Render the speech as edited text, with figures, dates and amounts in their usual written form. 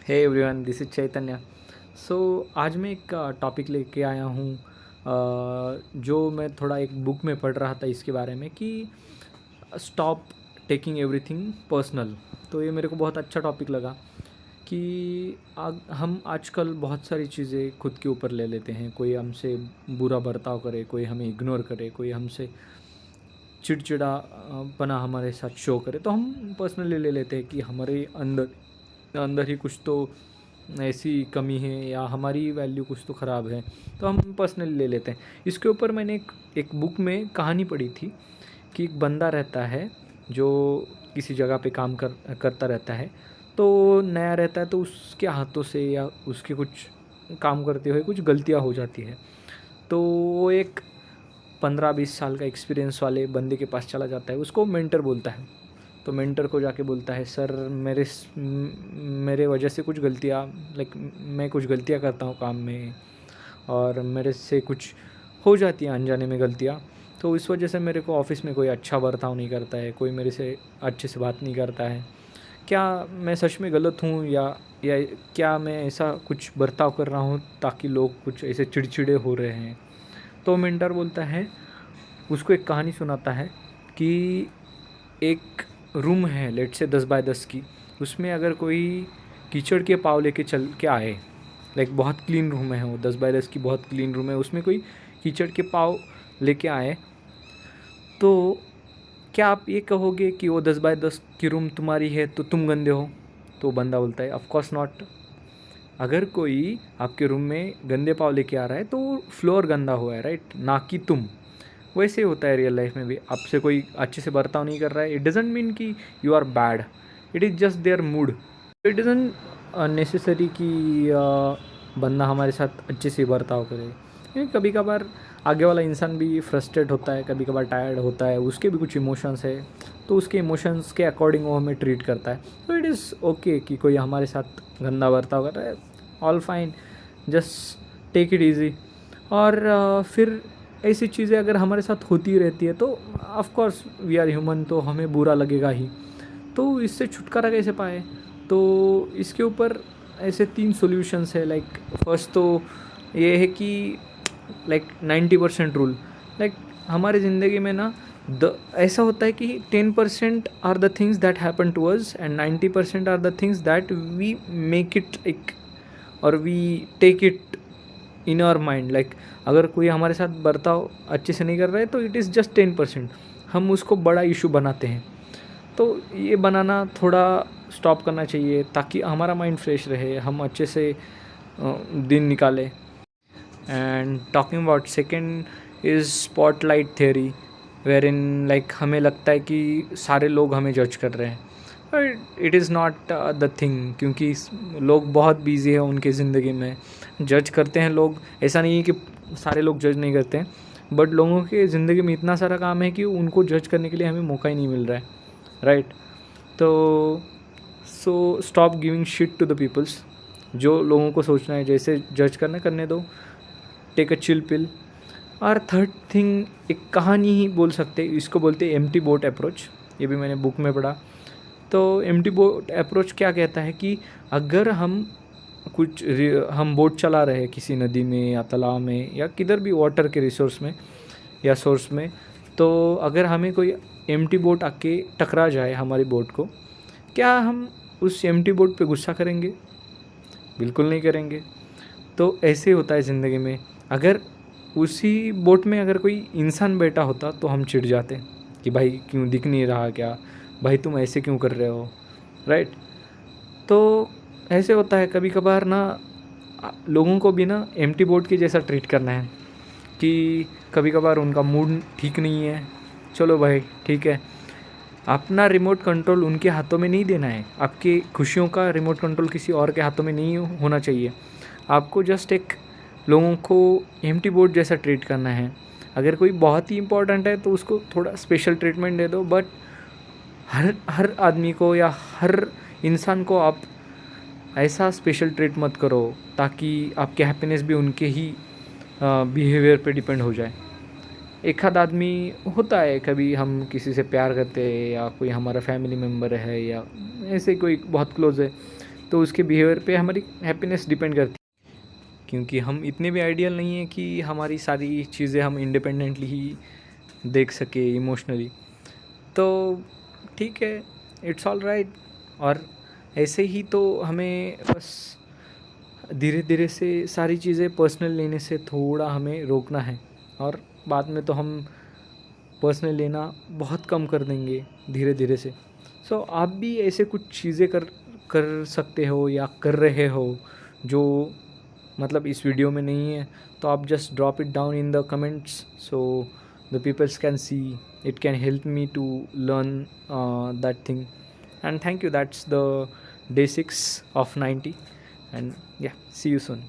Hey everyone, this is चैतन्य। सो आज मैं एक टॉपिक लेके आया हूँ, जो मैं थोड़ा एक बुक में पढ़ रहा था इसके बारे में कि स्टॉप टेकिंग एवरीथिंग पर्सनल। तो ये मेरे को बहुत अच्छा टॉपिक लगा कि हम आजकल बहुत सारी चीज़ें खुद के ऊपर ले लेते हैं। कोई हमसे बुरा बर्ताव करे, कोई हमें इग्नोर करे, कोई हमसे चिड़चिड़ा पना हमारे साथ शो करे, तो हम पर्सनली ले लेते हैं कि हमारे अंदर अंदर ही कुछ तो ऐसी कमी है या हमारी वैल्यू कुछ तो ख़राब है, तो हम पर्सनली ले लेते हैं। इसके ऊपर मैंने एक बुक में कहानी पढ़ी थी कि एक बंदा रहता है जो किसी जगह पे काम करता रहता है। तो नया रहता है, तो उसके हाथों से या उसके कुछ काम करते हुए कुछ गलतियाँ हो जाती है। तो वो एक 15-20 साल का एक्सपीरियंस वाले बंदे के पास चला जाता है, उसको मेंटर बोलता है। तो मेंटर को जाके बोलता है, सर मेरे वजह से कुछ गलतियाँ, लाइक मैं कुछ गलतियाँ करता हूँ काम में, और मेरे से कुछ हो जाती हैं अनजाने में गलतियाँ। तो इस वजह से मेरे को ऑफ़िस में कोई अच्छा बर्ताव नहीं करता है, कोई मेरे से अच्छे से बात नहीं करता है। क्या मैं सच में गलत हूँ, या क्या मैं ऐसा कुछ बर्ताव कर रहा हूँ ताकि लोग कुछ ऐसे चिड़चिड़े हो रहे हैं। तो मेंटर बोलता है, उसको एक कहानी सुनाता है कि एक रूम है लेट से 10 बाय 10 की। उसमें अगर कोई कीचड़ के पाँव लेके चल के आए, लाइक बहुत क्लीन रूम है वो, 10 बाय 10 की बहुत क्लीन रूम है, उसमें कोई कीचड़ के पाँव लेके आए, तो क्या आप ये कहोगे कि वो 10 बाय 10 की रूम तुम्हारी है तो तुम गंदे हो? तो बंदा बोलता है, ऑफ कोर्स नॉट। अगर कोई आपके रूम में गंदे पाँव लेके आ रहा है तो फ्लोर गंदा हुआ है, राइट, ना कि तुम। वैसे ही होता है रियल लाइफ में भी, आपसे कोई अच्छे से बर्ताव नहीं कर रहा है, इट डजेंट मीन कि you are bad, it is just their mood. It doesn't necessary कि बंदा हमारे साथ अच्छे से बर्ताव करे, क्योंकि कभी कभार आगे वाला इंसान भी फ्रस्ट्रेट होता है, कभी कभार टायर्ड होता है, उसके भी कुछ इमोशंस है, तो उसके इमोशंस के अकॉर्डिंग वो हमें ट्रीट करता है। तो इट इज़ ओके कि कोई हमारे साथ गंदा बर्ताव कर रहा है, all fine, just take it easy. और फिर ऐसी चीज़ें अगर हमारे साथ होती रहती है तो of course we are human, तो हमें बुरा लगेगा ही। तो इससे छुटकारा कैसे पाए? तो इसके ऊपर ऐसे 3 सॉल्यूशंस है। लाइक फर्स्ट तो ये है कि लाइक 90% रूल। लाइक हमारी ज़िंदगी में ना ऐसा होता है कि 10% are the things that happen to us and 90% are the things that we make it एक, और we take it in our mind. Like अगर कोई हमारे साथ बर्ताव अच्छे से नहीं कर रहा है तो इट इज़ जस्ट 10%, हम उसको बड़ा इशू बनाते हैं। तो ये बनाना थोड़ा स्टॉप करना चाहिए ताकि हमारा माइंड फ्रेश रहे, हम अच्छे से दिन निकालें। And talking about second is spotlight theory, where in like हमें लगता है कि सारे लोग हमें जज कर रहे हैं, but it is not the thing, क्योंकि लोग बहुत बिजी है उनकी ज़िंदगी में। जज करते हैं लोग, ऐसा नहीं है कि सारे लोग जज नहीं करते हैं, बट लोगों के ज़िंदगी में इतना सारा काम है कि उनको जज करने के लिए हमें मौका ही नहीं मिल रहा है, राइट। तो so stop giving shit to the peoples. जो लोगों को सोचना है, जैसे जज करना करने दो, टेक अ चिल पिल। और थर्ड थिंग, एक कहानी ही बोल सकते हैं, इसको बोलते हैं एम्प्टी बोट अप्रोच। ये भी मैंने बुक में पढ़ा। तो एम्प्टी बोट अप्रोच क्या कहता है कि अगर हम बोट चला रहे हैं किसी नदी में या तालाब में या किधर भी वाटर के रिसोर्स में या सोर्स में, तो अगर हमें कोई एम्प्टी बोट आके टकरा जाए हमारी बोट को, क्या हम उस एम्प्टी बोट पे गुस्सा करेंगे? बिल्कुल नहीं करेंगे। तो ऐसे होता है ज़िंदगी में, अगर उसी बोट में अगर कोई इंसान बैठा होता तो हम चिढ़ जाते कि भाई क्यों दिख नहीं रहा क्या, भाई तुम ऐसे क्यों कर रहे हो, राइट। तो ऐसे होता है कभी कभार ना, लोगों को भी ना एम्प्टी बोट के जैसा ट्रीट करना है कि कभी कभार उनका मूड ठीक नहीं है, चलो भाई ठीक है, अपना रिमोट कंट्रोल उनके हाथों में नहीं देना है, आपकी खुशियों का रिमोट कंट्रोल किसी और के हाथों में नहीं होना चाहिए। आपको जस्ट एक लोगों को एम्प्टी बोट जैसा ट्रीट करना है। अगर कोई बहुत ही इम्पोर्टेंट है तो उसको थोड़ा स्पेशल ट्रीटमेंट दे दो, बट हर आदमी को या हर इंसान को आप ऐसा स्पेशल ट्रीट मत करो ताकि आपके हैप्पीनेस भी उनके ही बिहेवियर पे डिपेंड हो जाए। एक आध आदमी होता है, कभी हम किसी से प्यार करते हैं या कोई हमारा फैमिली मेम्बर है या ऐसे कोई बहुत क्लोज है, तो उसके बिहेवियर पे हमारी हैप्पीनेस डिपेंड करती है, क्योंकि हम इतने भी आइडियल नहीं हैं कि हमारी सारी चीज़ें हम इंडिपेंडेंटली ही देख सके इमोशनली। तो ठीक है, इट्स ऑल राइट। और ऐसे ही तो हमें बस धीरे धीरे से सारी चीज़ें पर्सनल लेने से थोड़ा हमें रोकना है, और बाद में तो हम पर्सनल लेना बहुत कम कर देंगे धीरे धीरे से। सो आप भी ऐसे कुछ चीज़ें कर कर सकते हो या कर रहे हो जो मतलब इस वीडियो में नहीं है, तो आप just drop it down in the comments so the peoples can see, it can help me to learn that thing. And thank you, that's the day 6 of 90, and yeah, see you soon.